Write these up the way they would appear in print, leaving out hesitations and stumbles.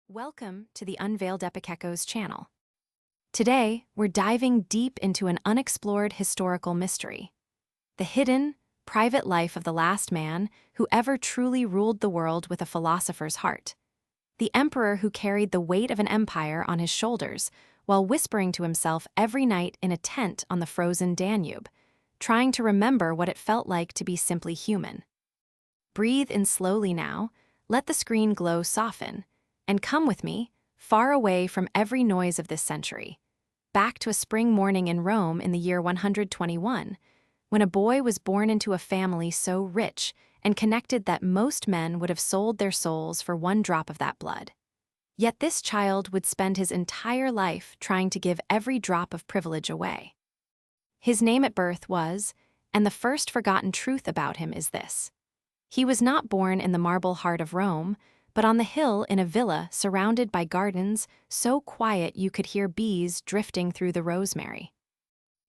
Welcome to the Unveiled Epic Echoes channel. Today, we're diving deep into an unexplored historical mystery, the hidden, private life of the last man who ever truly ruled the world with a philosopher's heart. The emperor who carried the weight of an empire on his shoulders while whispering to himself every night in a tent on the frozen Danube, trying to remember what it felt like to be simply human. Breathe in slowly now, let the screen glow soften, and come with me, far away from every noise of this century, back to a spring morning in Rome in the year 121, when a boy was born into a family so rich and connected that most men would have sold their souls for one drop of that blood. Yet this child would spend his entire life trying to give every drop of privilege away. His name at birth was, and the first forgotten truth about him is this: he was not born in the marble heart of Rome, but on the hill in a villa surrounded by gardens so quiet you could hear bees drifting through the rosemary.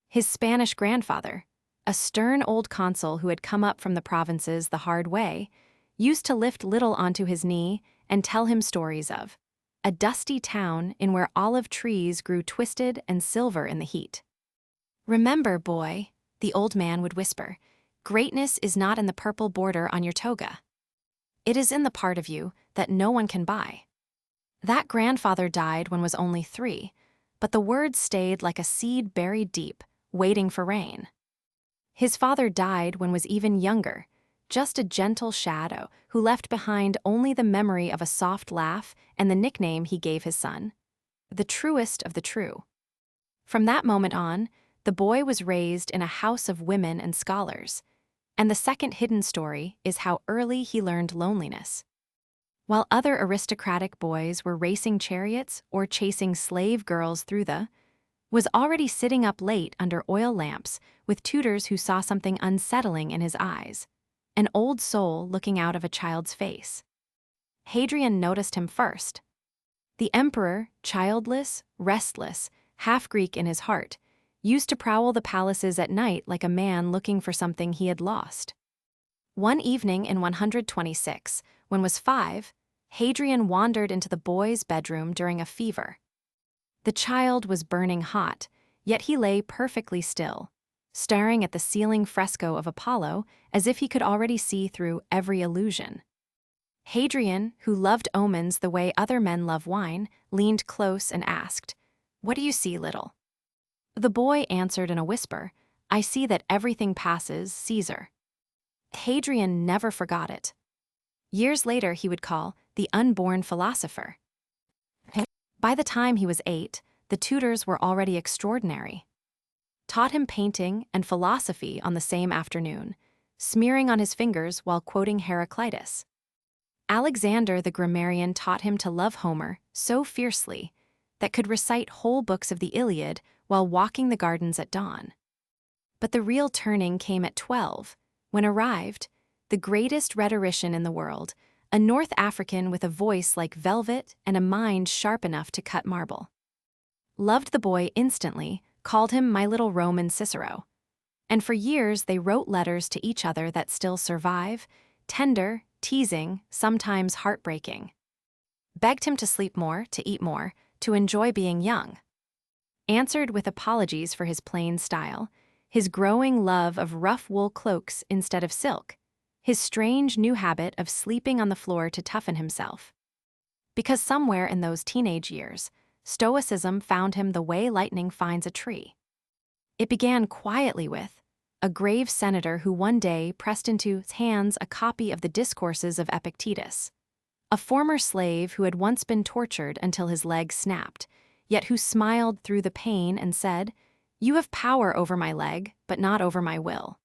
His Spanish grandfather, a stern old consul who had come up from the provinces the hard way, used to lift little onto his knee and tell him stories of a dusty town in where olive trees grew twisted and silver in the heat. "Remember, boy," the old man would whisper, "greatness is not in the purple border on your toga. It is in the part of you that no one can buy." That grandfather died when was only 3, but the words stayed like a seed buried deep, waiting for rain. His father died when was even younger, just a gentle shadow who left behind only the memory of a soft laugh and the nickname he gave his son, the truest of the true. From that moment on, the boy was raised in a house of women and scholars. And the second hidden story is how early he learned loneliness. While other aristocratic boys were racing chariots or chasing slave girls through was already sitting up late under oil lamps with tutors who saw something unsettling in his eyes, an old soul looking out of a child's face. Hadrian noticed him first. The emperor, childless, restless, half Greek in his heart, used to prowl the palaces at night like a man looking for something he had lost. One evening in 126, when was 5, Hadrian wandered into the boy's bedroom during a fever. The child was burning hot, yet he lay perfectly still, staring at the ceiling fresco of Apollo as if he could already see through every illusion. Hadrian, who loved omens the way other men love wine, leaned close and asked, "What do you see, little?" The boy answered in a whisper, "I see that everything passes Caesar." Hadrian never forgot it. Years later, he would call the unborn philosopher. By the time he was 8, the tutors were already extraordinary. Taught him painting and philosophy on the same afternoon, smearing on his fingers while quoting Heraclitus. Alexander the grammarian taught him to love Homer so fiercely that could recite whole books of the Iliad while walking the gardens at dawn. But the real turning came at 12, when arrived the greatest rhetorician in the world, a North African with a voice like velvet and a mind sharp enough to cut marble. Loved the boy instantly, called him my little Roman Cicero. And for years they wrote letters to each other that still survive, tender, teasing, sometimes heartbreaking. Begged him to sleep more, to eat more, to enjoy being young. Answered with apologies for his plain style, his growing love of rough wool cloaks instead of silk, his strange new habit of sleeping on the floor to toughen himself. Because somewhere in those teenage years, Stoicism found him the way lightning finds a tree. It began quietly with a grave senator who one day pressed into his hands a copy of the Discourses of Epictetus, a former slave who had once been tortured until his leg snapped, yet who smiled through the pain and said, "You have power over my leg, but not over my will."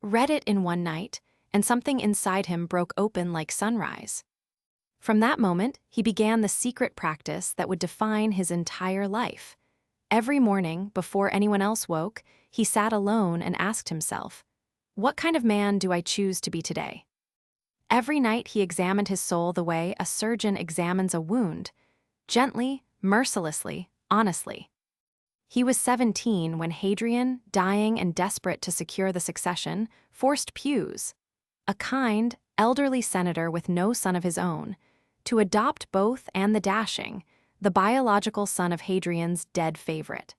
Read it in one night, and something inside him broke open like sunrise. From that moment, he began the secret practice that would define his entire life. Every morning, before anyone else woke, he sat alone and asked himself, "What kind of man do I choose to be today?" Every night he examined his soul the way a surgeon examines a wound, gently, mercilessly, honestly. He was 17 when Hadrian, dying and desperate to secure the succession, forced Pius, a kind, elderly senator with no son of his own, to adopt both and the dashing, the biological son of Hadrian's dead favorite.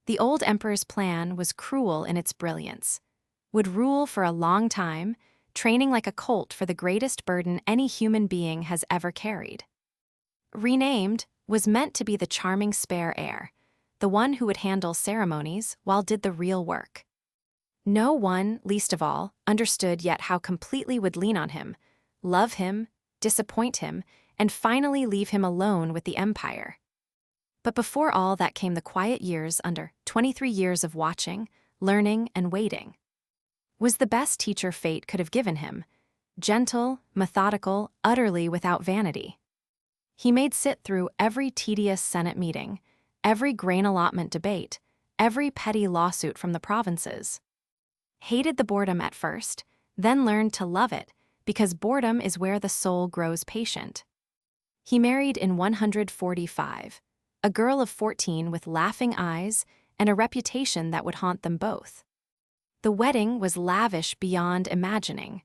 The old emperor's plan was cruel in its brilliance. Would rule for a long time, training like a colt for the greatest burden any human being has ever carried. Renamed, was meant to be the charming spare heir, the one who would handle ceremonies while did the real work. No one, least of all, understood yet how completely would lean on him, love him, disappoint him, and finally leave him alone with the empire. But before all that came the quiet years under 23 years of watching, learning, and waiting. Was the best teacher fate could have given him, gentle, methodical, utterly without vanity. He made sit through every tedious Senate meeting, every grain allotment debate, every petty lawsuit from the provinces. Hated the boredom at first, then learned to love it, because boredom is where the soul grows patient. He married in 145, a girl of 14 with laughing eyes and a reputation that would haunt them both. The wedding was lavish beyond imagining.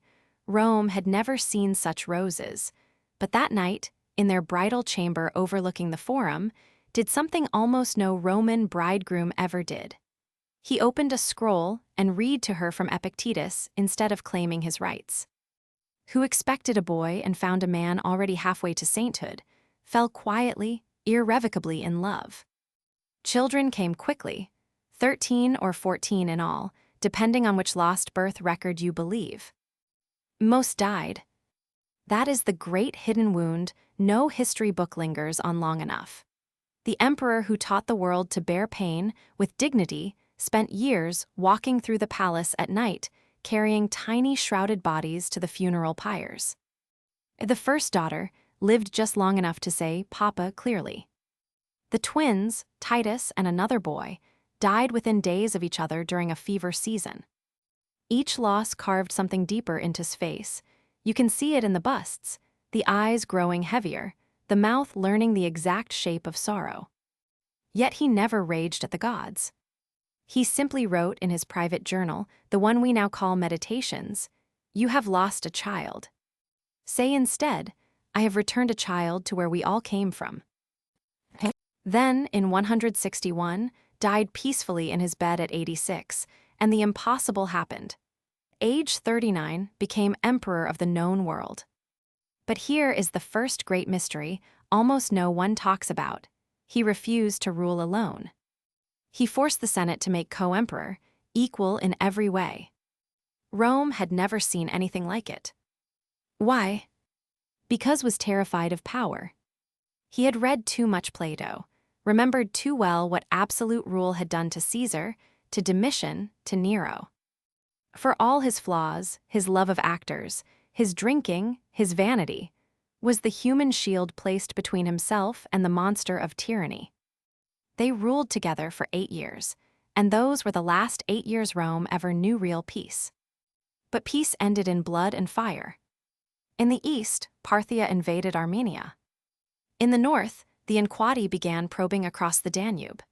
Rome had never seen such roses, but that night, in their bridal chamber overlooking the Forum, did something almost no Roman bridegroom ever did. He opened a scroll and read to her from Epictetus instead of claiming his rights. Who expected a boy and found a man already halfway to sainthood, fell quietly, irrevocably in love. Children came quickly, 13 or 14 in all, depending on which lost birth record you believe. Most died. That is the great hidden wound no history book lingers on long enough. The emperor who taught the world to bear pain with dignity spent years walking through the palace at night, carrying tiny shrouded bodies to the funeral pyres. The first daughter lived just long enough to say "Papa" clearly. The twins, Titus and another boy, died within days of each other during a fever season. Each loss carved something deeper into his face. You can see it in the busts, the eyes growing heavier, the mouth learning the exact shape of sorrow. Yet he never raged at the gods. He simply wrote in his private journal, the one we now call Meditations, "You have lost a child. Say instead, I have returned a child to where we all came from." Then, in 161, died peacefully in his bed at 86, and the impossible happened. Age 39, became emperor of the known world. But here is the first great mystery almost no one talks about. He refused to rule alone. He forced the Senate to make co-emperor, equal in every way. Rome had never seen anything like it. Why? Because was terrified of power. He had read too much Plato, remembered too well what absolute rule had done to Caesar, to Domitian, to Nero. For all his flaws, his love of actors, his drinking, his vanity, was the human shield placed between himself and the monster of tyranny. They ruled together for 8 years, and those were the last 8 years Rome ever knew real peace. But peace ended in blood and fire. In the east, Parthia invaded Armenia. In the north, the Inquati began probing across the Danube.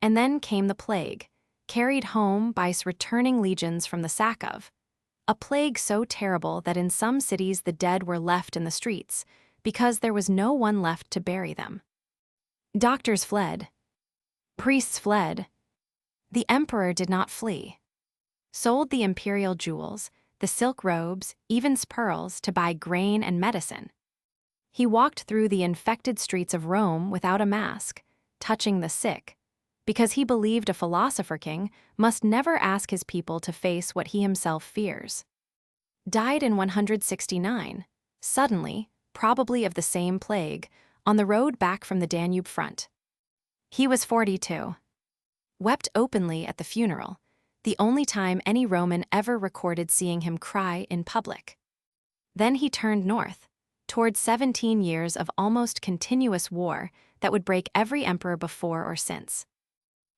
And then came the plague, carried home by returning legions from the sack of. A plague so terrible that in some cities the dead were left in the streets, because there was no one left to bury them. Doctors fled. Priests fled. The emperor did not flee. Sold the imperial jewels, the silk robes, even pearls, to buy grain and medicine. He walked through the infected streets of Rome without a mask, touching the sick, because he believed a philosopher king must never ask his people to face what he himself fears. Died in 169, suddenly, probably of the same plague, on the road back from the Danube front. He was 42. Wept openly at the funeral, the only time any Roman ever recorded seeing him cry in public. Then he turned north, toward 17 years of almost continuous war that would break every emperor before or since.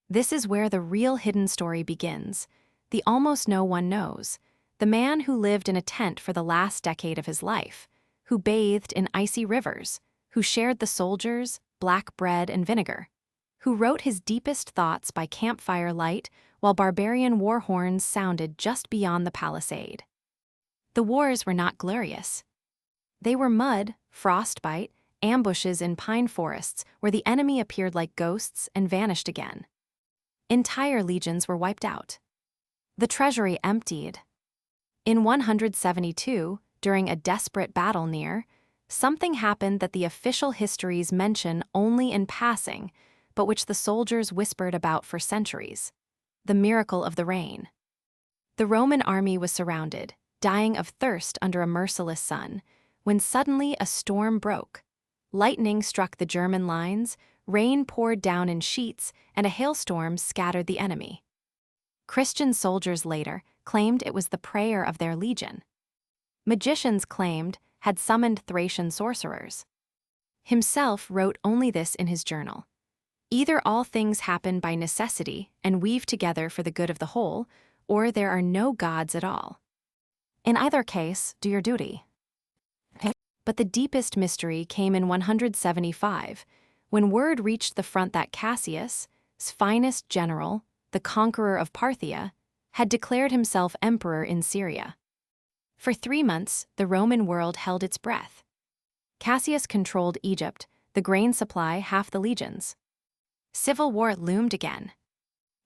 This is where the real hidden story begins, the almost no one knows, the man who lived in a tent for the last decade of his life, who bathed in icy rivers, who shared the soldiers, black bread and vinegar, who wrote his deepest thoughts by campfire light while barbarian war horns sounded just beyond the palisade. The wars were not glorious. They were mud, frostbite, ambushes in pine forests where the enemy appeared like ghosts and vanished again. Entire legions were wiped out. The treasury emptied. In 172, during a desperate battle near, something happened that the official histories mention only in passing, but which the soldiers whispered about for centuries: the miracle of the rain. The Roman army was surrounded, dying of thirst under a merciless sun, when suddenly a storm broke. Lightning struck the German lines, rain poured down in sheets, and a hailstorm scattered the enemy. Christian soldiers later claimed it was the prayer of their legion. Magicians claimed had summoned Thracian sorcerers. Himself wrote only this in his journal: either all things happen by necessity and weave together for the good of the whole, or there are no gods at all. In either case, do your duty. But the deepest mystery came in 175, when word reached the front that Cassius, his finest general, the conqueror of Parthia, had declared himself emperor in Syria. For 3 months, the Roman world held its breath. Cassius controlled Egypt, the grain supply half the legions. Civil war loomed again.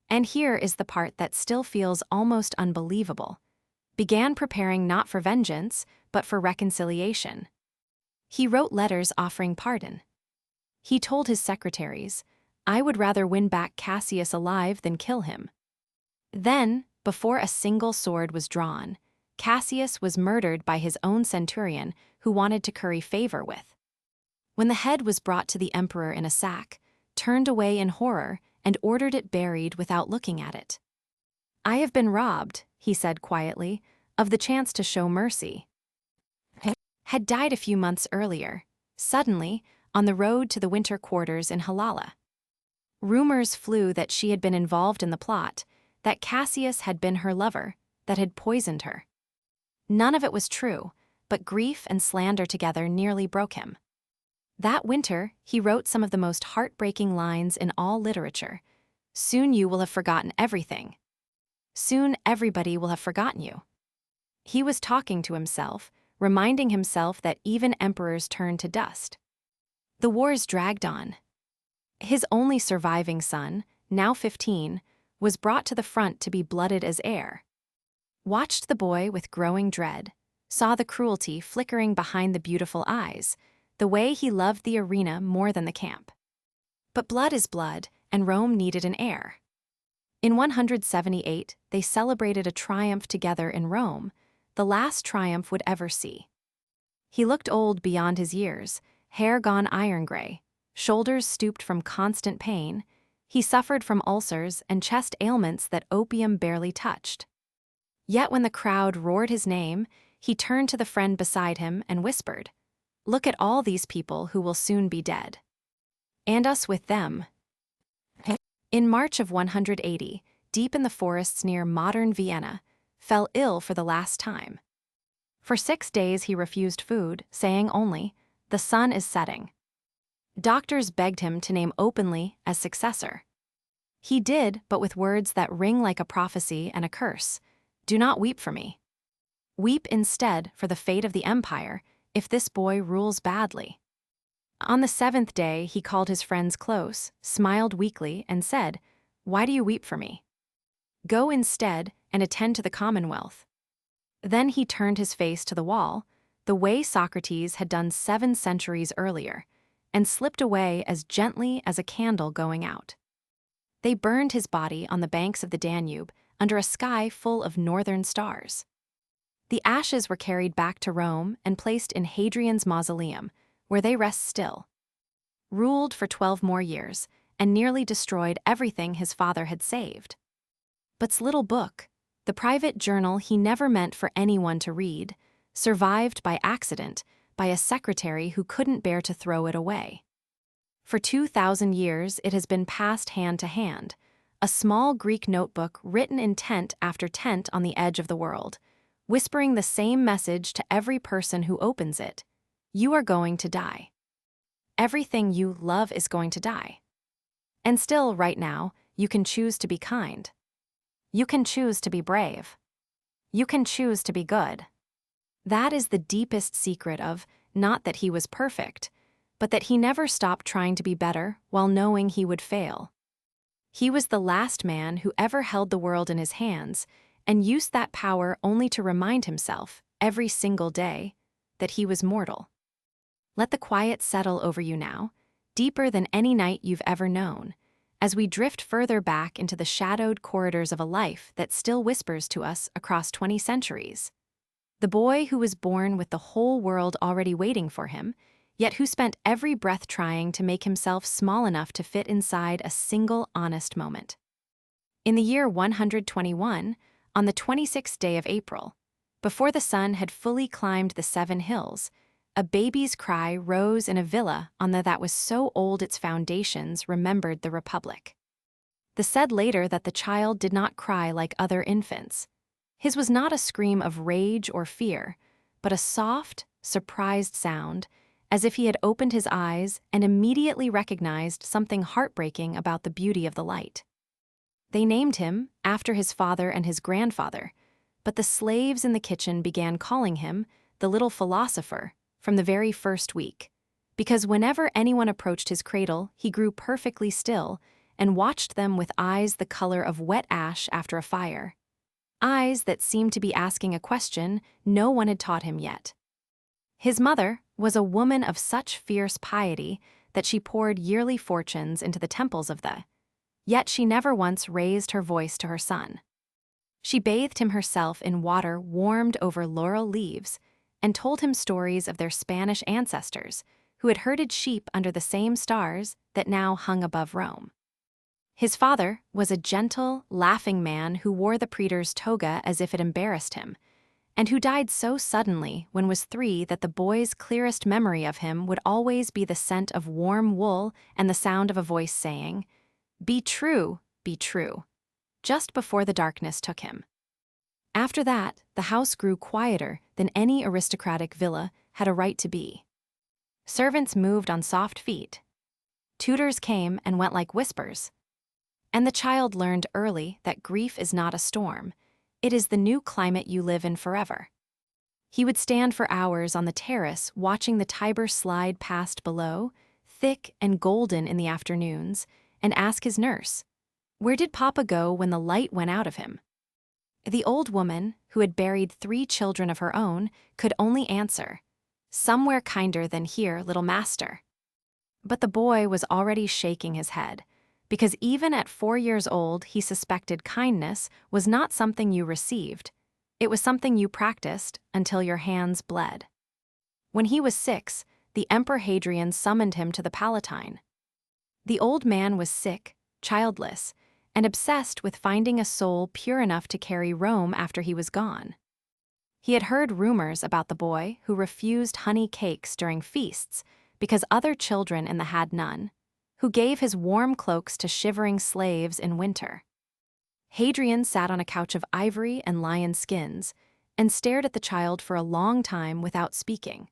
And here is the part that still feels almost unbelievable: began preparing not for vengeance, but for reconciliation. He wrote letters offering pardon. He told his secretaries, "I would rather win back Cassius alive than kill him." Then, before a single sword was drawn, Cassius was murdered by his own centurion who wanted to curry favor with. When the head was brought to the emperor in a sack, turned away in horror and ordered it buried without looking at it. "I have been robbed," he said quietly, "of the chance to show mercy." Had died a few months earlier, suddenly, on the road to the winter quarters in Halala. Rumors flew that she had been involved in the plot, that Cassius had been her lover, that had poisoned her. None of it was true, but grief and slander together nearly broke him. That winter, he wrote some of the most heartbreaking lines in all literature: "Soon you will have forgotten everything. Soon everybody will have forgotten you." He was talking to himself, reminding himself that even emperors turn to dust. The wars dragged on. His only surviving son, now 15, was brought to the front to be blooded as heir. Watched the boy with growing dread, saw the cruelty flickering behind the beautiful eyes, the way he loved the arena more than the camp. But blood is blood, and Rome needed an heir. In 178, they celebrated a triumph together in Rome, the last triumph would ever see. He looked old beyond his years, hair gone iron gray, shoulders stooped from constant pain. He suffered from ulcers and chest ailments that opium barely touched. Yet when the crowd roared his name, he turned to the friend beside him and whispered, "Look at all these people who will soon be dead. And us with them." In March of 180, deep in the forests near modern Vienna, fell ill for the last time. For 6 days he refused food, saying only, "The sun is setting." Doctors begged him to name openly as successor. He did, but with words that ring like a prophecy and a curse: "Do not weep for me. Weep instead for the fate of the empire, if this boy rules badly." On the 7th day he called his friends close, smiled weakly, and said, "Why do you weep for me? Go instead and attend to the commonwealth." Then he turned his face to the wall, the way Socrates had done 7 centuries earlier, and slipped away as gently as a candle going out. They burned his body on the banks of the Danube under a sky full of northern stars. The ashes were carried back to Rome and placed in Hadrian's mausoleum, where they rest still. Ruled for 12 more years and nearly destroyed everything his father had saved. But's little book, the private journal he never meant for anyone to read, survived by accident by a secretary who couldn't bear to throw it away. For 2,000 years it has been passed hand to hand, a small Greek notebook written in tent after tent on the edge of the world, whispering the same message to every person who opens it: you are going to die. Everything you love is going to die. And still, right now, you can choose to be kind. You can choose to be brave. You can choose to be good. That is the deepest secret of not that he was perfect, but that he never stopped trying to be better while knowing he would fail. He was the last man who ever held the world in his hands and used that power only to remind himself, every single day, that he was mortal. Let the quiet settle over you now, deeper than any night you've ever known, as we drift further back into the shadowed corridors of a life that still whispers to us across 20 centuries. The boy who was born with the whole world already waiting for him, yet who spent every breath trying to make himself small enough to fit inside a single honest moment. In the year 121, on the 26th day of April, before the sun had fully climbed the 7 hills, a baby's cry rose in a villa on the that was so old its foundations remembered the Republic. The said later that the child did not cry like other infants. His was not a scream of rage or fear, but a soft, surprised sound, as if he had opened his eyes and immediately recognized something heartbreaking about the beauty of the light. They named him after his father and his grandfather, but the slaves in the kitchen began calling him the little philosopher from the very first week, because whenever anyone approached his cradle, he grew perfectly still and watched them with eyes the color of wet ash after a fire. Eyes that seemed to be asking a question no one had taught him yet. His mother was a woman of such fierce piety that she poured yearly fortunes into the temples of the, yet she never once raised her voice to her son. She bathed him herself in water warmed over laurel leaves and told him stories of their Spanish ancestors who had herded sheep under the same stars that now hung above Rome. His father was a gentle, laughing man who wore the praetor's toga as if it embarrassed him, and who died so suddenly when was 3 that the boy's clearest memory of him would always be the scent of warm wool and the sound of a voice saying, be true, just before the darkness took him. After that, the house grew quieter than any aristocratic villa had a right to be. Servants moved on soft feet. Tutors came and went like whispers. And the child learned early that grief is not a storm. It is the new climate you live in forever. He would stand for hours on the terrace watching the Tiber slide past below, thick and golden in the afternoons, and ask his nurse, where did Papa go when the light went out of him? The old woman, who had buried 3 children of her own, could only answer, somewhere kinder than here, little master. But the boy was already shaking his head, because even at 4 years old he suspected kindness was not something you received, it was something you practiced until your hands bled. When he was 6, the Emperor Hadrian summoned him to the Palatine. The old man was sick, childless, and obsessed with finding a soul pure enough to carry Rome after he was gone. He had heard rumors about the boy who refused honey cakes during feasts because other children in the had none, who gave his warm cloaks to shivering slaves in winter. Hadrian sat on a couch of ivory and lion skins and stared at the child for a long time without speaking.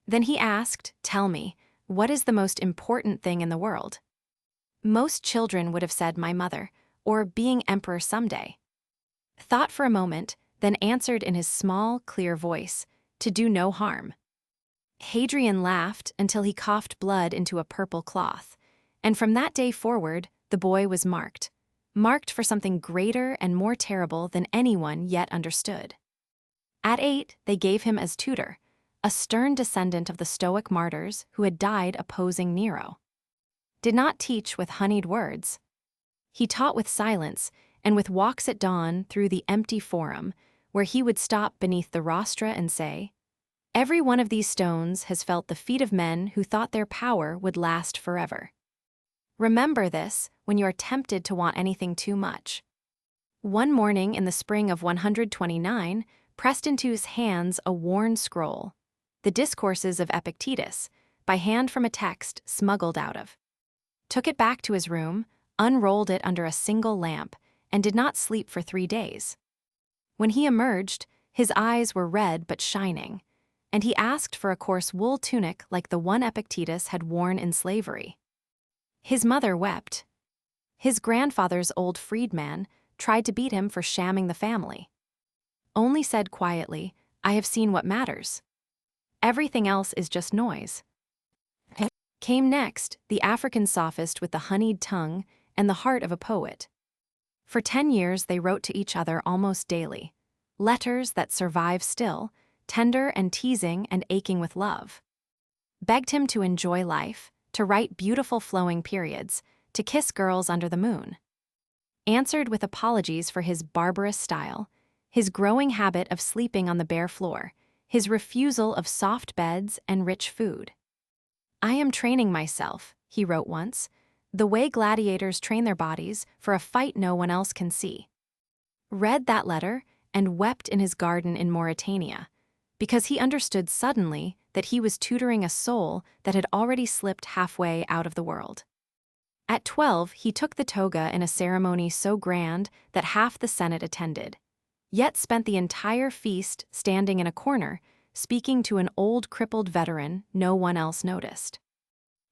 Then he asked, tell me, what is the most important thing in the world? Most children would have said my mother, or being emperor someday. Thought for a moment, then answered in his small, clear voice, to do no harm. Hadrian laughed until he coughed blood into a purple cloth, and from that day forward, the boy was marked for something greater and more terrible than anyone yet understood. At 8, they gave him as tutor, a stern descendant of the Stoic martyrs who had died opposing Nero. Did not teach with honeyed words. He taught with silence and with walks at dawn through the empty forum, where he would stop beneath the rostra and say, every one of these stones has felt the feet of men who thought their power would last forever. Remember this when you are tempted to want anything too much. One morning in the spring of 129, pressed into his hands a worn scroll, the Discourses of Epictetus, by hand from a text smuggled out of. Took it back to his room, unrolled it under a single lamp, and did not sleep for 3 days. When he emerged, his eyes were red but shining, and he asked for a coarse wool tunic like the one Epictetus had worn in slavery. His mother wept. His grandfather's old freedman tried to beat him for shamming the family. Only said quietly, I have seen what matters. Everything else is just noise. Came next the African sophist with the honeyed tongue and the heart of a poet. For 10 years they wrote to each other almost daily, letters that survive still, tender and teasing and aching with love. Begged him to enjoy life, to write beautiful flowing periods, to kiss girls under the moon. Answered with apologies for his barbarous style, his growing habit of sleeping on the bare floor, his refusal of soft beds and rich food. "I am training myself," he wrote once, "the way gladiators train their bodies for a fight no one else can see." Read that letter and wept in his garden in Mauritania, because he understood suddenly that he was tutoring a soul that had already slipped halfway out of the world. At 12, he took the toga in a ceremony so grand that half the Senate attended, yet spent the entire feast standing in a corner, speaking to an old crippled veteran no one else noticed.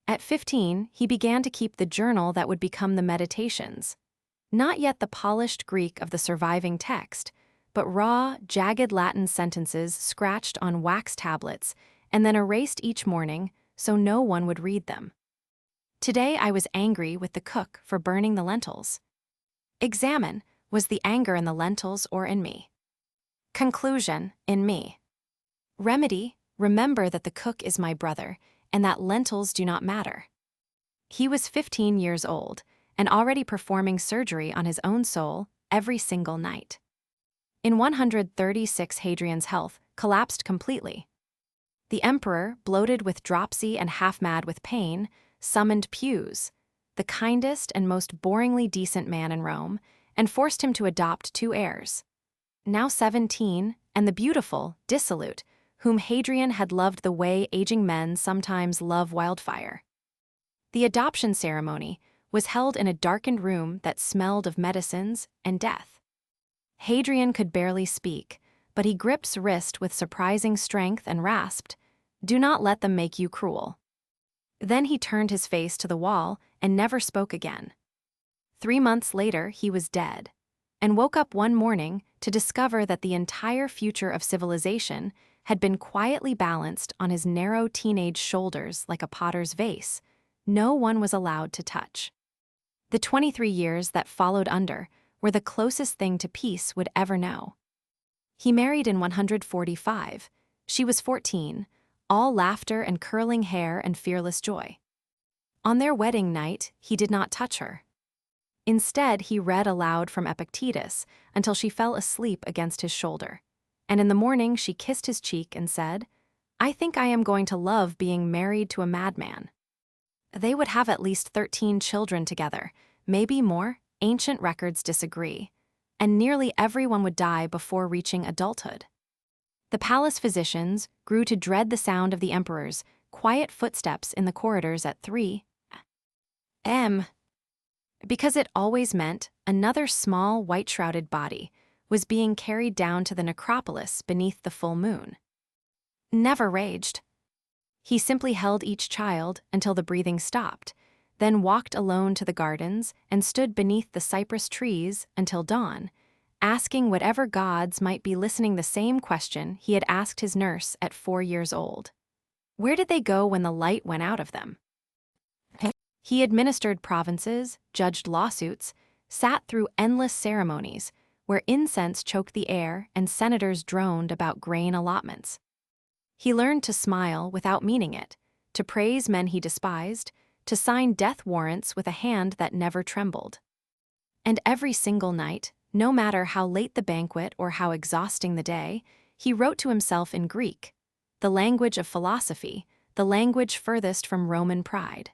At 15, he began to keep the journal that would become the Meditations, not yet the polished Greek of the surviving text, but raw, jagged Latin sentences scratched on wax tablets and then erased each morning so no one would read them. "Today I was angry with the cook for burning the lentils." Examine, was the anger in the lentils or in me? Conclusion, in me. Remedy, remember that the cook is my brother and that lentils do not matter. He was 15 years old and already performing surgery on his own soul every single night. In 136, Hadrian's health collapsed completely. The emperor, bloated with dropsy and half-mad with pain, summoned Pius, the kindest and most boringly decent man in Rome, and forced him to adopt 2 heirs. Now 17, and the beautiful, dissolute, whom Hadrian had loved the way aging men sometimes love wildfire. The adoption ceremony was held in a darkened room that smelled of medicines and death. Hadrian could barely speak, but he gripped wrist with surprising strength and rasped, "Do not let them make you cruel." Then he turned his face to the wall and never spoke again. 3 months later, he was dead, and woke up one morning to discover that the entire future of civilization had been quietly balanced on his narrow teenage shoulders like a potter's vase. No one was allowed to touch. The 23 years that followed were the closest thing to peace would ever know. He married in 145. She was 14, all laughter and curling hair and fearless joy. On their wedding night, he did not touch her. Instead, he read aloud from Epictetus until she fell asleep against his shoulder. And in the morning, she kissed his cheek and said, "I think I am going to love being married to a madman." They would have at least 13 children together, maybe more. Ancient records disagree, and nearly everyone would die before reaching adulthood. The palace physicians grew to dread the sound of the emperor's quiet footsteps in the corridors at 3 a.m. because it always meant another small, white-shrouded body was being carried down to the necropolis beneath the full moon. Never raged. He simply held each child until the breathing stopped, then walked alone to the gardens and stood beneath the cypress trees until dawn, asking whatever gods might be listening the same question he had asked his nurse at 4 years old. Where did they go when the light went out of them? He administered provinces, judged lawsuits, sat through endless ceremonies where incense choked the air and senators droned about grain allotments. He learned to smile without meaning it, to praise men he despised, to sign death warrants with a hand that never trembled. And every single night, no matter how late the banquet or how exhausting the day, he wrote to himself in Greek, the language of philosophy, the language furthest from Roman pride.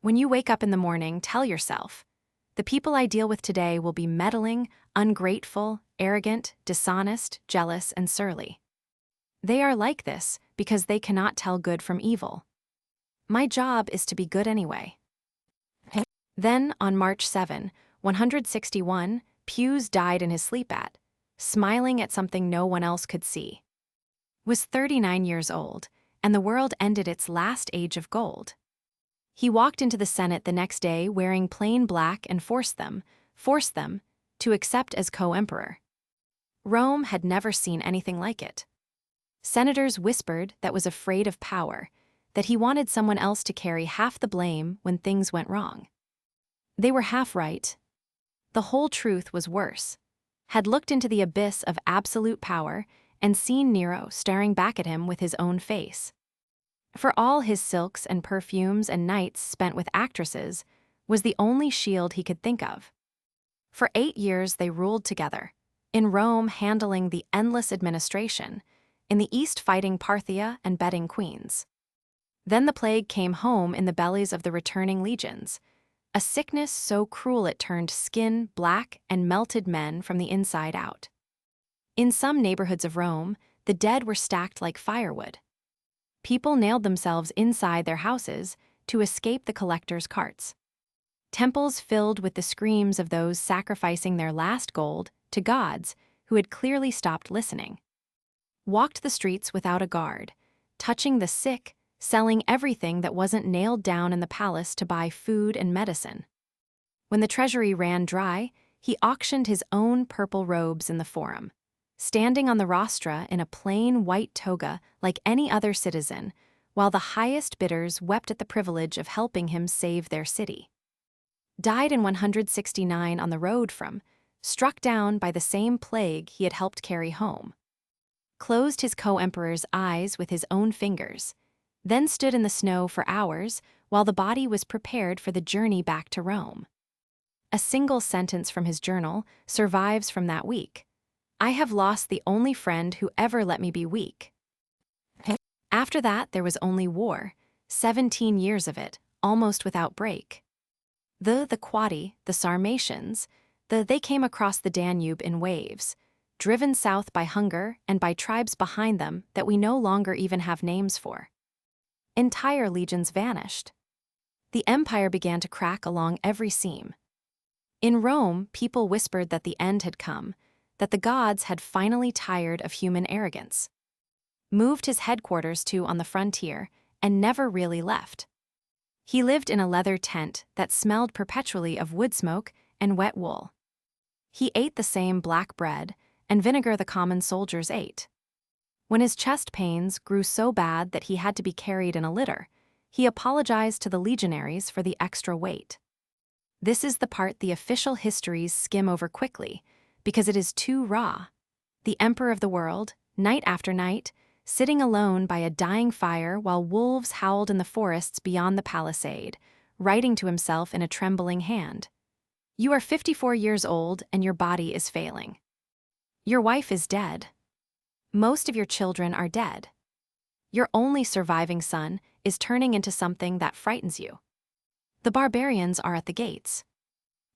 When you wake up in the morning, tell yourself, the people I deal with today will be meddling, ungrateful, arrogant, dishonest, jealous, and surly. They are like this because they cannot tell good from evil. My job is to be good anyway. Then, on March 7, 161, Pius died in his sleep smiling at something no one else could see. Was 39 years old, and the world ended its last age of gold. He walked into the Senate the next day wearing plain black and forced them to accept as co-emperor. Rome had never seen anything like it. Senators whispered that was afraid of power, that he wanted someone else to carry half the blame when things went wrong. They were half right. The whole truth was worse. Had looked into the abyss of absolute power and seen Nero staring back at him with his own face. For all his silks and perfumes and nights spent with actresses was the only shield he could think of. For 8 years they ruled together, in Rome handling the endless administration, in the east fighting Parthia and bedding queens. Then the plague came home in the bellies of the returning legions, a sickness so cruel it turned skin black and melted men from the inside out. In some neighborhoods of Rome, the dead were stacked like firewood. People nailed themselves inside their houses to escape the collectors' carts. Temples filled with the screams of those sacrificing their last gold to gods who had clearly stopped listening. Walked the streets without a guard, touching the sick, selling everything that wasn't nailed down in the palace to buy food and medicine. When the treasury ran dry, he auctioned his own purple robes in the forum, standing on the rostra in a plain white toga like any other citizen, while the highest bidders wept at the privilege of helping him save their city. Died in 169 on the road from, struck down by the same plague he had helped carry home. Closed his co-emperor's eyes with his own fingers, then stood in the snow for hours while the body was prepared for the journey back to Rome. A single sentence from his journal survives from that week. "I have lost the only friend who ever let me be weak." After that, there was only war, 17 years of it, almost without break. The Quadi, the Sarmatians, they came across the Danube in waves, driven south by hunger and by tribes behind them that we no longer even have names for. Entire legions vanished. The empire began to crack along every seam. In Rome, people whispered that the end had come, that the gods had finally tired of human arrogance. Moved his headquarters to on the frontier and never really left. He lived in a leather tent that smelled perpetually of wood smoke and wet wool. He ate the same black bread and vinegar the common soldiers ate. When his chest pains grew so bad that he had to be carried in a litter, he apologized to the legionaries for the extra weight. This is the part the official histories skim over quickly, because it is too raw. The emperor of the world, night after night, sitting alone by a dying fire while wolves howled in the forests beyond the palisade, writing to himself in a trembling hand. You are 54 years old and your body is failing. Your wife is dead. Most of your children are dead. Your only surviving son is turning into something that frightens you. The barbarians are at the gates.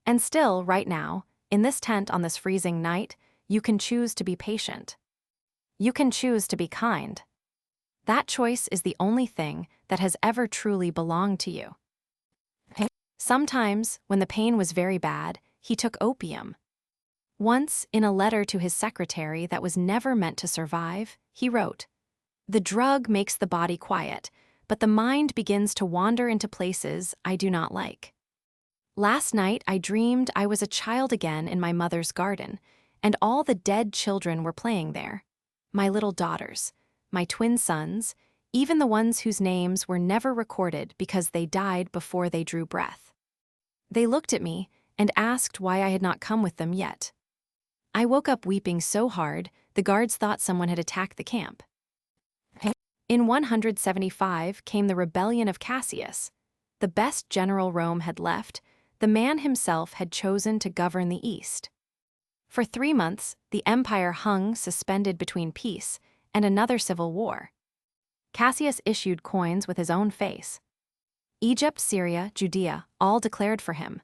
And still, right now, in this tent on this freezing night, you can choose to be patient. You can choose to be kind. That choice is the only thing that has ever truly belonged to you. Sometimes, when the pain was very bad, he took opium. Once, in a letter to his secretary that was never meant to survive, he wrote, "The drug makes the body quiet, but the mind begins to wander into places I do not like. Last night I dreamed I was a child again in my mother's garden, and all the dead children were playing there. My little daughters, my twin sons, even the ones whose names were never recorded because they died before they drew breath. They looked at me and asked why I had not come with them yet. I woke up weeping so hard, the guards thought someone had attacked the camp." In 175 came the rebellion of Cassius. The best general Rome had left, the man himself had chosen to govern the East. For 3 months, the empire hung suspended between peace and another civil war. Cassius issued coins with his own face. Egypt, Syria, Judea, all declared for him.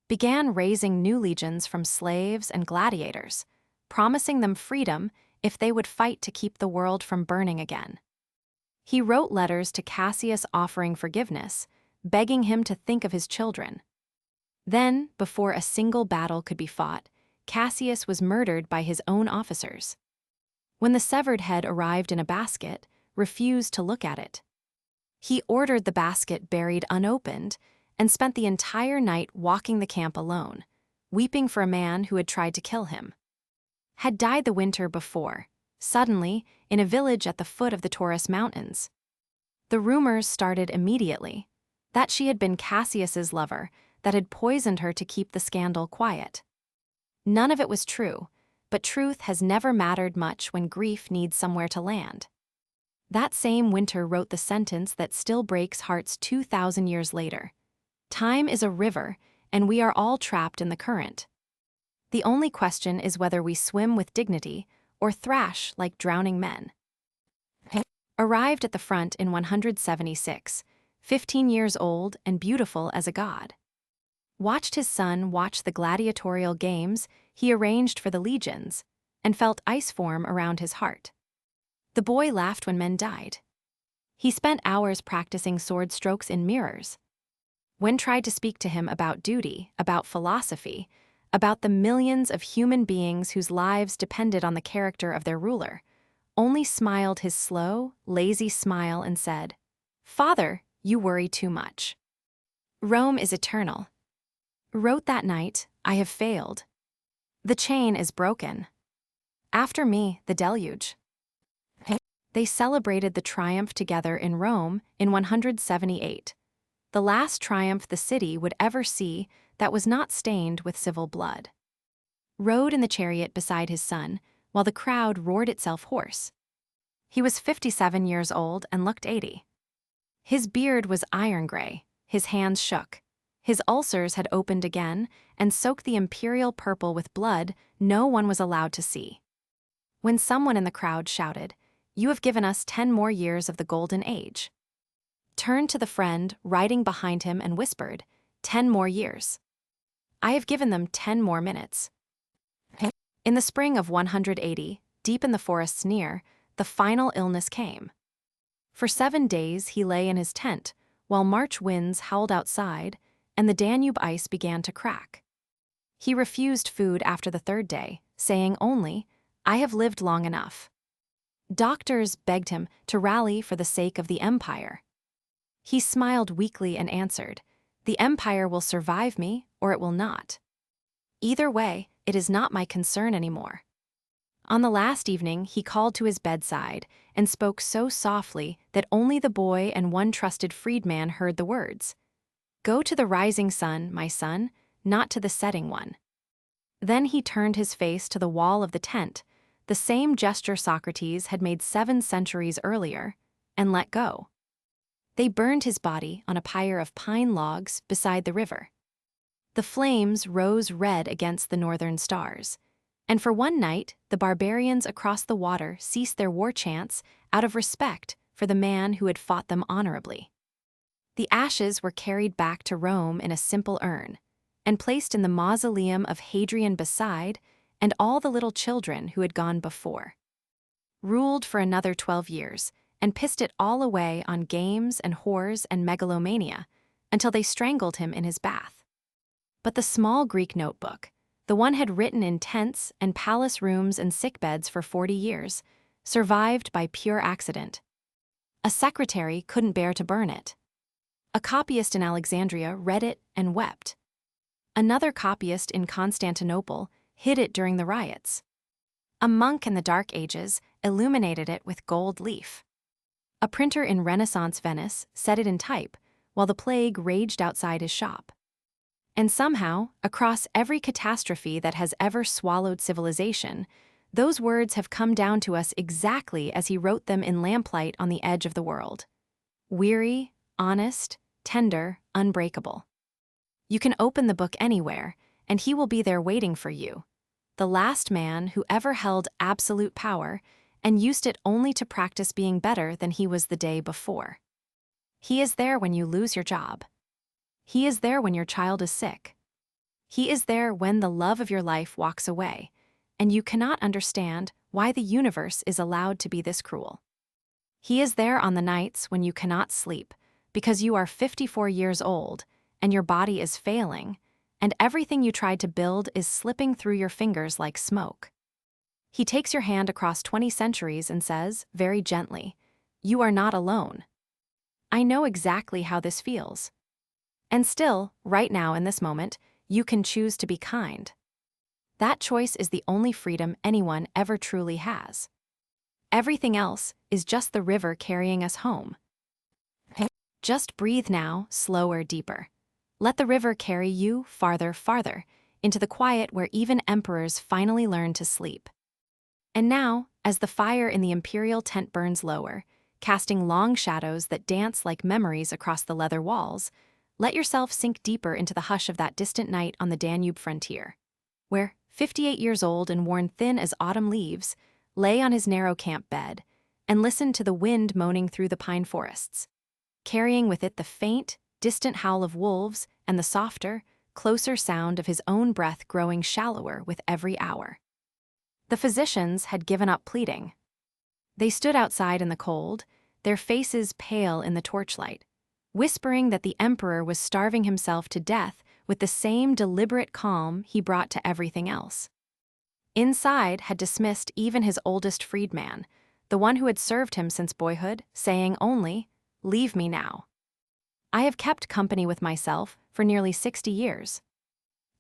Began raising new legions from slaves and gladiators, promising them freedom if they would fight to keep the world from burning again. He wrote letters to Cassius offering forgiveness, begging him to think of his children. Then, before a single battle could be fought, Cassius was murdered by his own officers. When the severed head arrived in a basket, refused to look at it. He ordered the basket buried unopened and spent the entire night walking the camp alone, weeping for a man who had tried to kill him. Had died the winter before. Suddenly, in a village at the foot of the Taurus Mountains. The rumors started immediately that she had been Cassius's lover, that had poisoned her to keep the scandal quiet. None of it was true, but truth has never mattered much when grief needs somewhere to land. That same winter wrote the sentence that still breaks hearts 2,000 years later. Time is a river, and we are all trapped in the current. The only question is whether we swim with dignity or thrash like drowning men. Arrived at the front in 176, 15 years old and beautiful as a god. Watched his son watch the gladiatorial games he arranged for the legions, and felt ice form around his heart. The boy laughed when men died. He spent hours practicing sword strokes in mirrors. When tried to speak to him about duty, about philosophy, about the millions of human beings whose lives depended on the character of their ruler, only smiled his slow, lazy smile and said, "Father, you worry too much. Rome is eternal." Wrote that night, "I have failed. The chain is broken. After me, the deluge." They celebrated the triumph together in Rome in 178, the last triumph the city would ever see that was not stained with civil blood. Rode in the chariot beside his son, while the crowd roared itself hoarse. He was 57 years old and looked 80. His beard was iron gray, his hands shook. His ulcers had opened again and soaked the imperial purple with blood no one was allowed to see. When someone in the crowd shouted, "You have given us 10 more years of the golden age," turned to the friend riding behind him and whispered, "10 more years. I have given them 10 more minutes." In the spring of 180, deep in the forests near, the final illness came. For 7 days he lay in his tent, while March winds howled outside and the Danube ice began to crack. He refused food after the 3rd day, saying only, "I have lived long enough." Doctors begged him to rally for the sake of the empire. He smiled weakly and answered, "The empire will survive me or it will not. Either way, it is not my concern anymore." On the last evening, he called to his bedside and spoke so softly that only the boy and one trusted freedman heard the words, "Go to the rising sun, my son, not to the setting one." Then he turned his face to the wall of the tent, the same gesture Socrates had made 7 centuries earlier, and let go. They burned his body on a pyre of pine logs beside the river. The flames rose red against the northern stars, and for one night the barbarians across the water ceased their war chants out of respect for the man who had fought them honorably. The ashes were carried back to Rome in a simple urn, and placed in the mausoleum of Hadrian beside and all the little children who had gone before. Ruled for another 12 years, and pissed it all away on games and whores and megalomania, until they strangled him in his bath. But the small Greek notebook, the one had written in tents and palace rooms and sickbeds for 40 years, survived by pure accident. A secretary couldn't bear to burn it. A copyist in Alexandria read it and wept. Another copyist in Constantinople hid it during the riots. A monk in the Dark Ages illuminated it with gold leaf. A printer in Renaissance Venice set it in type, while the plague raged outside his shop. And somehow, across every catastrophe that has ever swallowed civilization, those words have come down to us exactly as he wrote them in lamplight on the edge of the world. Weary, honest, tender, unbreakable. You can open the book anywhere, and he will be there waiting for you. The last man who ever held absolute power and used it only to practice being better than he was the day before. He is there when you lose your job. He is there when your child is sick. He is there when the love of your life walks away, and you cannot understand why the universe is allowed to be this cruel. He is there on the nights when you cannot sleep because you are 54 years old and your body is failing, and everything you tried to build is slipping through your fingers like smoke. He takes your hand across 20 centuries and says, very gently, "You are not alone. I know exactly how this feels." And still, right now in this moment, you can choose to be kind. That choice is the only freedom anyone ever truly has. Everything else is just the river carrying us home. Just breathe now, slower, deeper. Let the river carry you farther, farther, into the quiet where even emperors finally learn to sleep. And now, as the fire in the imperial tent burns lower, casting long shadows that dance like memories across the leather walls, let yourself sink deeper into the hush of that distant night on the Danube frontier, where, 58 years old and worn thin as autumn leaves, lay on his narrow camp bed and listened to the wind moaning through the pine forests, carrying with it the faint, distant howl of wolves and the softer, closer sound of his own breath growing shallower with every hour. The physicians had given up pleading. They stood outside in the cold, their faces pale in the torchlight, whispering that the emperor was starving himself to death with the same deliberate calm he brought to everything else. Inside had dismissed even his oldest freedman, the one who had served him since boyhood, saying only, "Leave me now. I have kept company with myself for nearly 60 years.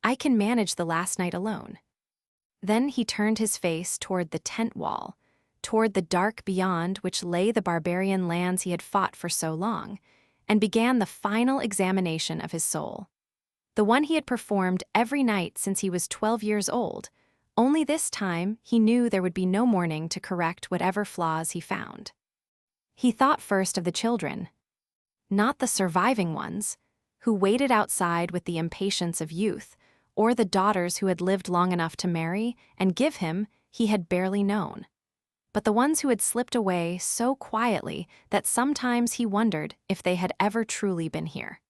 I can manage the last night alone." Then he turned his face toward the tent wall, toward the dark beyond which lay the barbarian lands he had fought for so long, and began the final examination of his soul. The one he had performed every night since he was 12 years old, only this time he knew there would be no morning to correct whatever flaws he found. He thought first of the children, not the surviving ones, who waited outside with the impatience of youth, or the daughters who had lived long enough to marry and give him he had barely known, but the ones who had slipped away so quietly that sometimes he wondered if they had ever truly been here.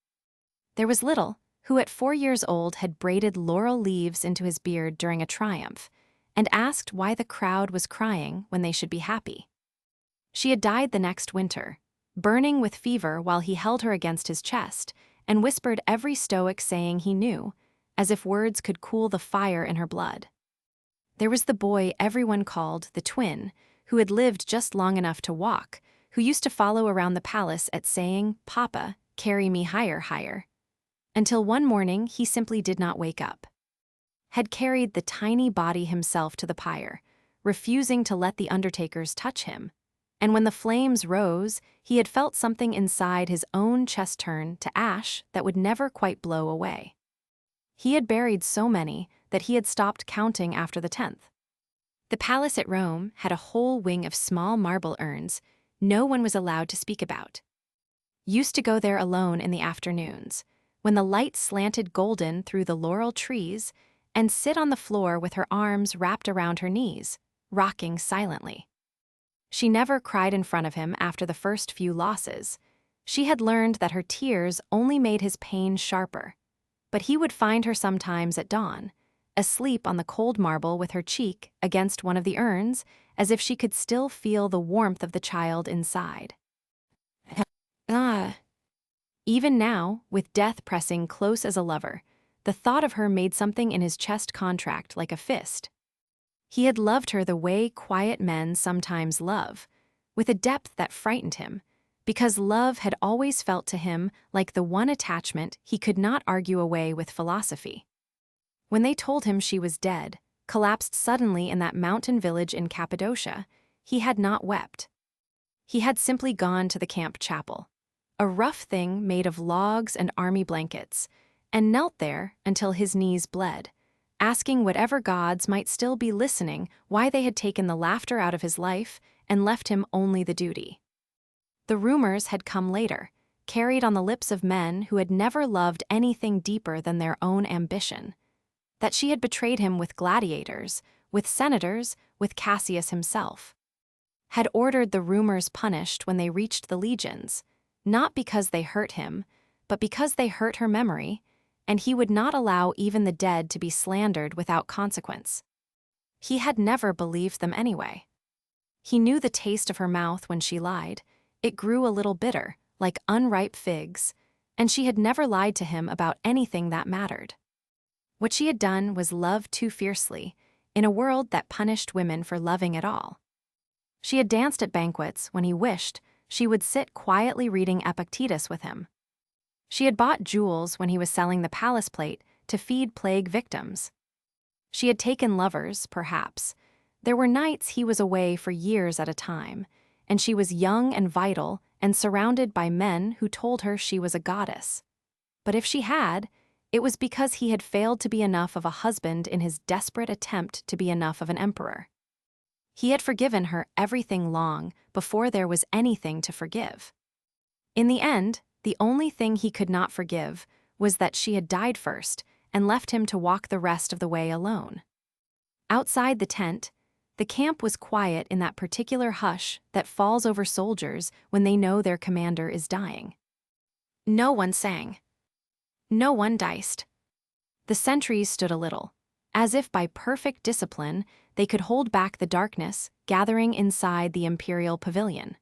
There was Little, who at 4 years old had braided laurel leaves into his beard during a triumph, and asked why the crowd was crying when they should be happy. She had died the next winter, burning with fever while he held her against his chest and whispered every Stoic saying he knew, as if words could cool the fire in her blood. There was the boy everyone called the twin, who had lived just long enough to walk, who used to follow around the palace at saying, "Papa, carry me higher, higher," until one morning he simply did not wake up. Had carried the tiny body himself to the pyre, refusing to let the undertakers touch him, and when the flames rose, he had felt something inside his own chest turn to ash that would never quite blow away. He had buried so many that he had stopped counting after the 10th. The palace at Rome had a whole wing of small marble urns no one was allowed to speak about. Used to go there alone in the afternoons, when the light slanted golden through the laurel trees, and sit on the floor with her arms wrapped around her knees, rocking silently. She never cried in front of him after the first few losses. She had learned that her tears only made his pain sharper. But he would find her sometimes at dawn, asleep on the cold marble with her cheek against one of the urns, as if she could still feel the warmth of the child inside. Even now, with death pressing close as a lover, the thought of her made something in his chest contract like a fist. He had loved her the way quiet men sometimes love, with a depth that frightened him, because love had always felt to him like the one attachment he could not argue away with philosophy. When they told him she was dead, collapsed suddenly in that mountain village in Cappadocia, he had not wept. He had simply gone to the camp chapel, a rough thing made of logs and army blankets, and knelt there until his knees bled, asking whatever gods might still be listening why they had taken the laughter out of his life and left him only the duty. The rumors had come later, carried on the lips of men who had never loved anything deeper than their own ambition, that she had betrayed him with gladiators, with senators, with Cassius himself. Had ordered the rumors punished when they reached the legions, not because they hurt him, but because they hurt her memory, and he would not allow even the dead to be slandered without consequence. He had never believed them anyway. He knew the taste of her mouth when she lied. It grew a little bitter, like unripe figs, and she had never lied to him about anything that mattered. What she had done was love too fiercely, in a world that punished women for loving at all. She had danced at banquets when he wished she would sit quietly reading Epictetus with him. She had bought jewels when he was selling the palace plate to feed plague victims. She had taken lovers, perhaps, There were nights he was away for years at a time, and she was young and vital and surrounded by men who told her she was a goddess. But if she had, it was because he had failed to be enough of a husband in his desperate attempt to be enough of an emperor. He had forgiven her everything long before there was anything to forgive. In the end, the only thing he could not forgive was that she had died first and left him to walk the rest of the way alone. Outside the tent, the camp was quiet in that particular hush that falls over soldiers when they know their commander is dying. No one sang. No one diced. The sentries stood a little, as if by perfect discipline they could hold back the darkness gathering inside the imperial pavilion.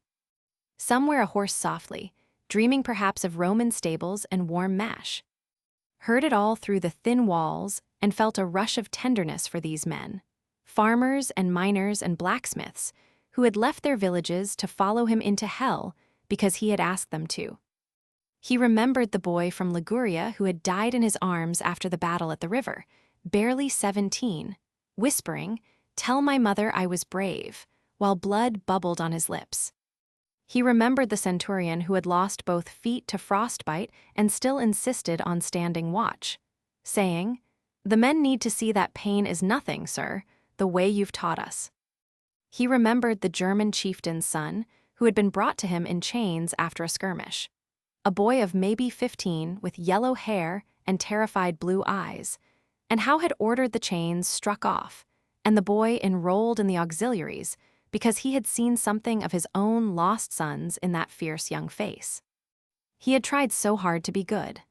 Somewhere a horse softly, dreaming perhaps of Roman stables and warm mash, heard it all through the thin walls and felt a rush of tenderness for these men, farmers and miners and blacksmiths, who had left their villages to follow him into hell because he had asked them to. He remembered the boy from Liguria who had died in his arms after the battle at the river, barely 17, whispering, "Tell my mother I was brave," while blood bubbled on his lips. He remembered the centurion who had lost both feet to frostbite and still insisted on standing watch, saying, "The men need to see that pain is nothing, sir, the way you've taught us." He remembered the German chieftain's son who had been brought to him in chains after a skirmish, a boy of maybe 15 with yellow hair and terrified blue eyes, and how had ordered the chains struck off, and the boy enrolled in the auxiliaries because he had seen something of his own lost sons in that fierce young face. He had tried so hard to be good.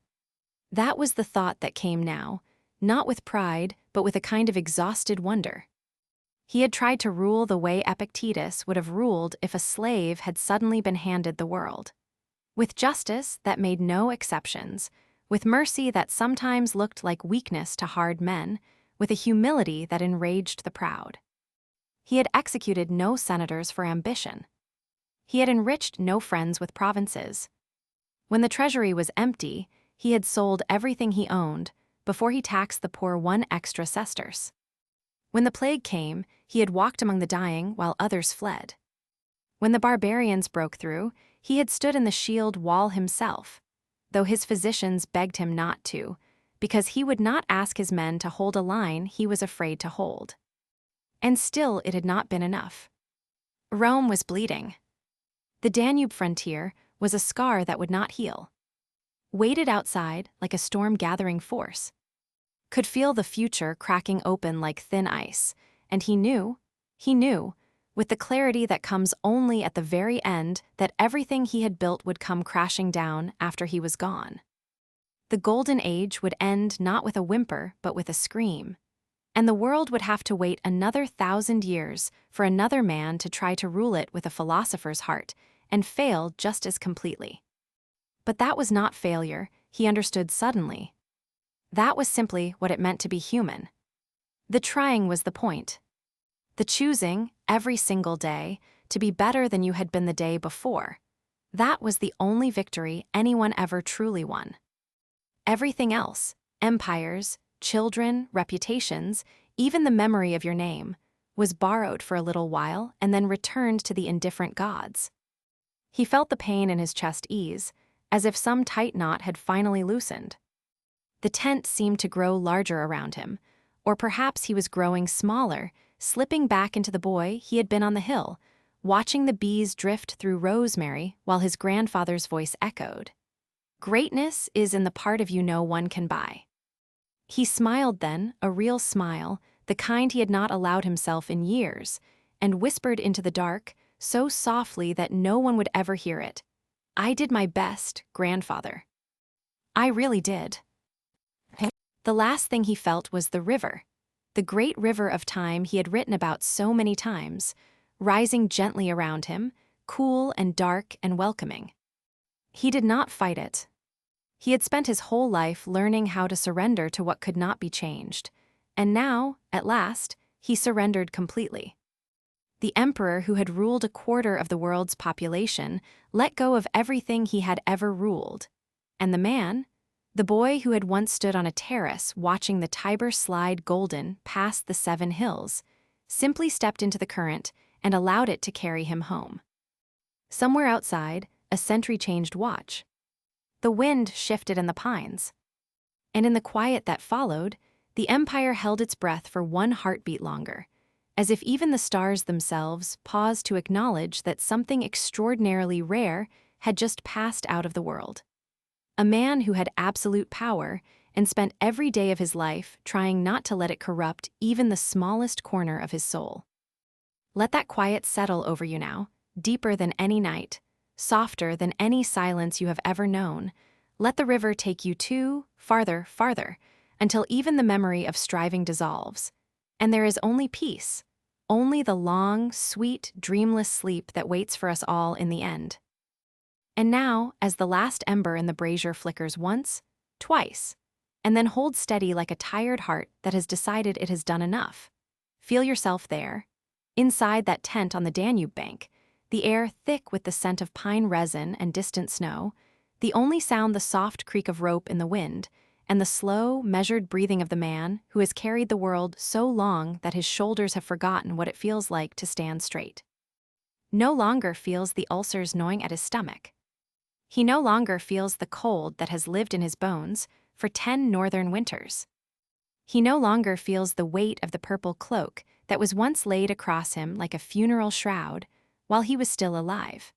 That was the thought that came now, not with pride, but with a kind of exhausted wonder. He had tried to rule the way Epictetus would have ruled if a slave had suddenly been handed the world. With justice that made no exceptions, with mercy that sometimes looked like weakness to hard men, with a humility that enraged the proud. He had executed no senators for ambition. He had enriched no friends with provinces. When the treasury was empty, he had sold everything he owned before he taxed the poor 1 extra sesterce. When the plague came, he had walked among the dying while others fled. When the barbarians broke through, he had stood in the shield wall himself, though his physicians begged him not to, because he would not ask his men to hold a line he was afraid to hold. And still it had not been enough. Rome was bleeding. The Danube frontier was a scar that would not heal. Waited outside like a storm-gathering force. Could feel the future cracking open like thin ice, and he knew, with the clarity that comes only at the very end, that everything he had built would come crashing down after he was gone. The golden age would end not with a whimper but with a scream, and the world would have to wait another 1,000 years for another man to try to rule it with a philosopher's heart, and fail just as completely. But that was not failure, he understood suddenly. That was simply what it meant to be human. The trying was the point. The choosing, every single day, to be better than you had been the day before. That was the only victory anyone ever truly won. Everything else, empires, children, reputations, even the memory of your name, was borrowed for a little while and then returned to the indifferent gods. He felt the pain in his chest ease, as if some tight knot had finally loosened. The tent seemed to grow larger around him, or perhaps he was growing smaller, slipping back into the boy he had been on the hill, watching the bees drift through rosemary while his grandfather's voice echoed. "Greatness is in the part of you no one can buy." He smiled then, a real smile, the kind he had not allowed himself in years, and whispered into the dark, so softly that no one would ever hear it, "I did my best, grandfather. I really did." The last thing he felt was the river, the great river of time he had written about so many times, rising gently around him, cool and dark and welcoming. He did not fight it. He had spent his whole life learning how to surrender to what could not be changed, and now, at last, he surrendered completely. The emperor who had ruled a quarter of the world's population let go of everything he had ever ruled, and the boy who had once stood on a terrace watching the Tiber slide golden past the 7 hills, simply stepped into the current and allowed it to carry him home. Somewhere outside, a sentry changed watch. The wind shifted in the pines. And in the quiet that followed, the empire held its breath for one heartbeat longer, as if even the stars themselves paused to acknowledge that something extraordinarily rare had just passed out of the world. A man who had absolute power and spent every day of his life trying not to let it corrupt even the smallest corner of his soul. Let that quiet settle over you now, deeper than any night, softer than any silence you have ever known. Let the river take you farther, until even the memory of striving dissolves. And there is only peace, only the long, sweet, dreamless sleep that waits for us all in the end. And now, as the last ember in the brazier flickers once, twice, and then holds steady like a tired heart that has decided it has done enough, feel yourself there, inside that tent on the Danube bank, the air thick with the scent of pine resin and distant snow, the only sound the soft creak of rope in the wind, and the slow, measured breathing of the man who has carried the world so long that his shoulders have forgotten what it feels like to stand straight. No longer feels the ulcers gnawing at his stomach. He no longer feels the cold that has lived in his bones for 10 northern winters. He no longer feels the weight of the purple cloak that was once laid across him like a funeral shroud while he was still alive.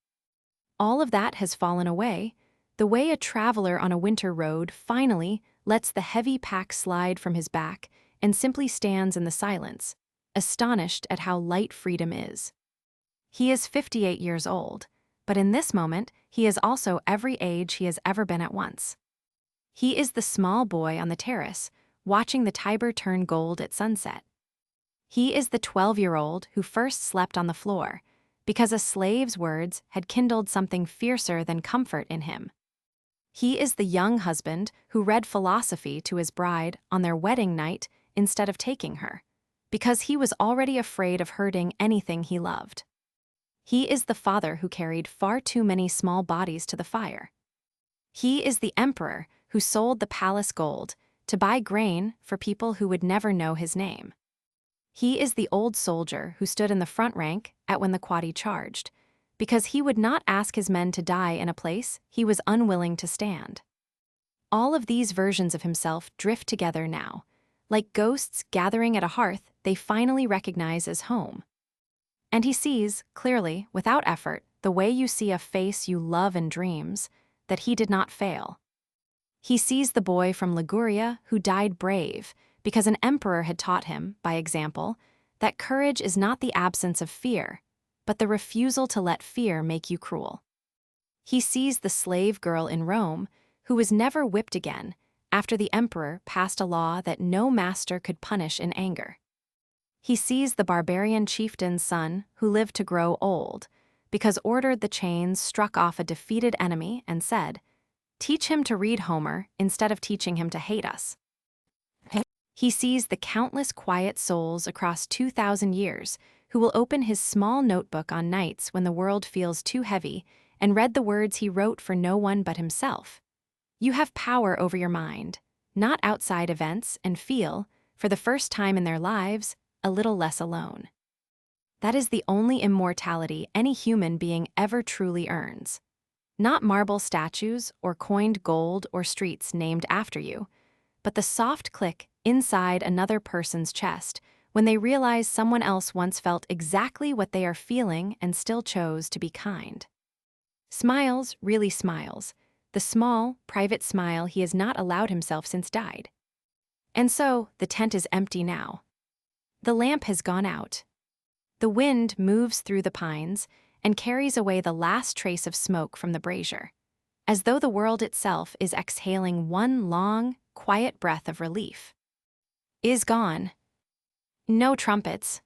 All of that has fallen away, the way a traveler on a winter road finally lets the heavy pack slide from his back and simply stands in the silence, astonished at how light freedom is. He is 58 years old, but in this moment, he is also every age he has ever been at once. He is the small boy on the terrace, watching the Tiber turn gold at sunset. He is the 12-year-old who first slept on the floor, because a slave's words had kindled something fiercer than comfort in him. He is the young husband who read philosophy to his bride on their wedding night instead of taking her, because he was already afraid of hurting anything he loved. He is the father who carried far too many small bodies to the fire. He is the emperor who sold the palace gold to buy grain for people who would never know his name. He is the old soldier who stood in the front rank at when the Quadi charged, because he would not ask his men to die in a place he was unwilling to stand. All of these versions of himself drift together now, like ghosts gathering at a hearth they finally recognize as home. And he sees, clearly, without effort, the way you see a face you love in dreams, that he did not fail. He sees the boy from Liguria who died brave because an emperor had taught him, by example, that courage is not the absence of fear, but the refusal to let fear make you cruel. He sees the slave girl in Rome who was never whipped again after the emperor passed a law that no master could punish in anger. He sees the barbarian chieftain's son who lived to grow old because ordered the chains struck off a defeated enemy and said, "Teach him to read Homer instead of teaching him to hate us." He sees the countless quiet souls across 2,000 years who will open his small notebook on nights when the world feels too heavy and read the words he wrote for no one but himself. You have power over your mind, not outside events, and feel, for the first time in their lives, a little less alone. That is the only immortality any human being ever truly earns. Not marble statues or coined gold or streets named after you, but the soft click inside another person's chest when they realize someone else once felt exactly what they are feeling and still chose to be kind. Smiles, really smiles, the small, private smile he has not allowed himself since died. And so, the tent is empty now. The lamp has gone out. The wind moves through the pines and carries away the last trace of smoke from the brazier, as though the world itself is exhaling one long, quiet breath of relief. Is gone. No trumpets.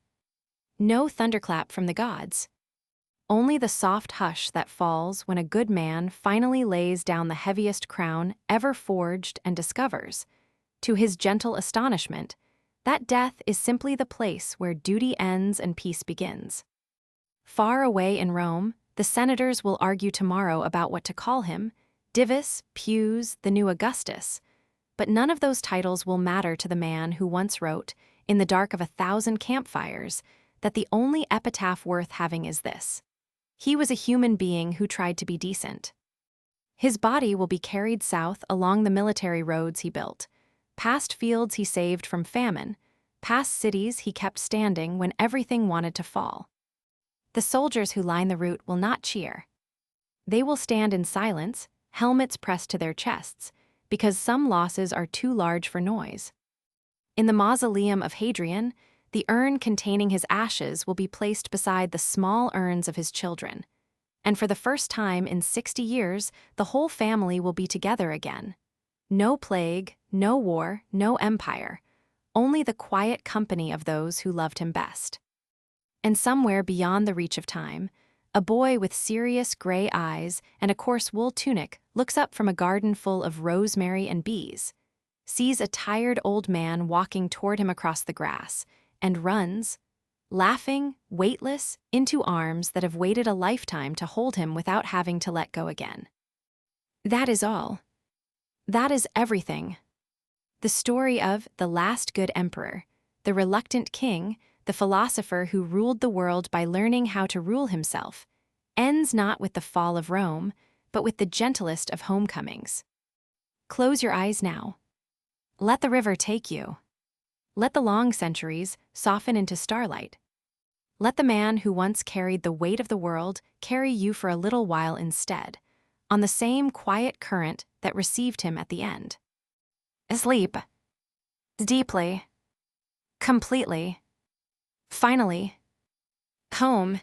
No thunderclap from the gods. Only the soft hush that falls when a good man finally lays down the heaviest crown ever forged and discovers, to his gentle astonishment, that death is simply the place where duty ends and peace begins. Far away in Rome, the senators will argue tomorrow about what to call him, Divus, Pius, the new Augustus, but none of those titles will matter to the man who once wrote, in the dark of 1,000 campfires, that the only epitaph worth having is this: he was a human being who tried to be decent. His body will be carried south along the military roads he built, past fields he saved from famine, past cities he kept standing when everything wanted to fall. The soldiers who line the route will not cheer. They will stand in silence, helmets pressed to their chests, because some losses are too large for noise. In the mausoleum of Hadrian, the urn containing his ashes will be placed beside the small urns of his children. And for the first time in 60 years, the whole family will be together again. No plague, no war, no empire, only the quiet company of those who loved him best. And somewhere beyond the reach of time, a boy with serious gray eyes and a coarse wool tunic looks up from a garden full of rosemary and bees, sees a tired old man walking toward him across the grass, and runs, laughing, weightless, into arms that have waited a lifetime to hold him without having to let go again. That is all. That is everything. The story of the last good emperor, the reluctant king, the philosopher who ruled the world by learning how to rule himself, ends not with the fall of Rome, but with the gentlest of homecomings. Close your eyes now. Let the river take you. Let the long centuries soften into starlight. Let the man who once carried the weight of the world carry you for a little while instead, on the same quiet current that received him at the end. Sleep. Deeply. Completely. Finally. Home.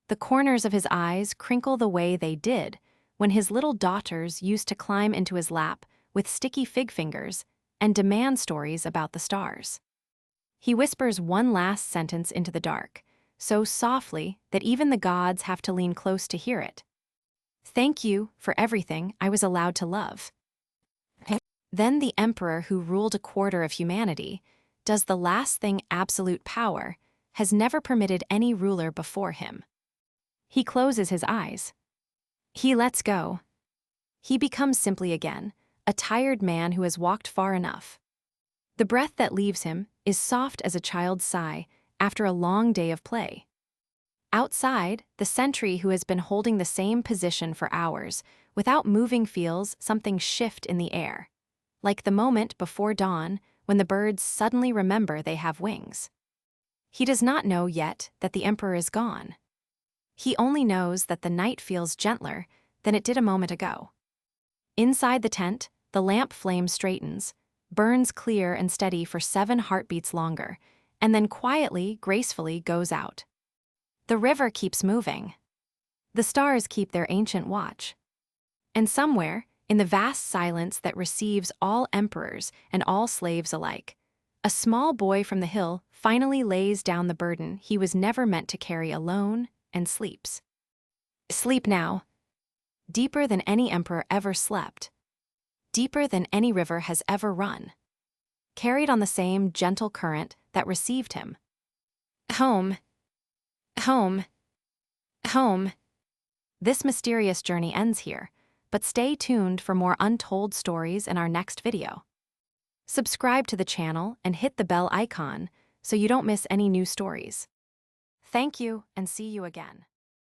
The corners of his eyes crinkle the way they did when his little daughters used to climb into his lap with sticky fig fingers and demand stories about the stars. He whispers one last sentence into the dark, so softly that even the gods have to lean close to hear it. Thank you for everything I was allowed to love. Then the emperor who ruled a quarter of humanity does the last thing absolute power has never permitted any ruler before him. He closes his eyes. He lets go. He becomes simply again a tired man who has walked far enough. The breath that leaves him is soft as a child's sigh after a long day of play. Outside, the sentry who has been holding the same position for hours without moving feels something shift in the air, like the moment before dawn when the birds suddenly remember they have wings. He does not know yet that the emperor is gone. He only knows that the night feels gentler than it did a moment ago. Inside the tent, the lamp flame straightens, burns clear and steady for 7 heartbeats longer, and then quietly, gracefully goes out. The river keeps moving. The stars keep their ancient watch. And somewhere, in the vast silence that receives all emperors and all slaves alike, a small boy from the hill finally lays down the burden he was never meant to carry alone and sleeps. Sleep now. Deeper than any emperor ever slept. Deeper than any river has ever run. Carried on the same gentle current that received him. Home. Home. Home. This mysterious journey ends here, but stay tuned for more untold stories in our next video. Subscribe to the channel and hit the bell icon so you don't miss any new stories. Thank you and see you again.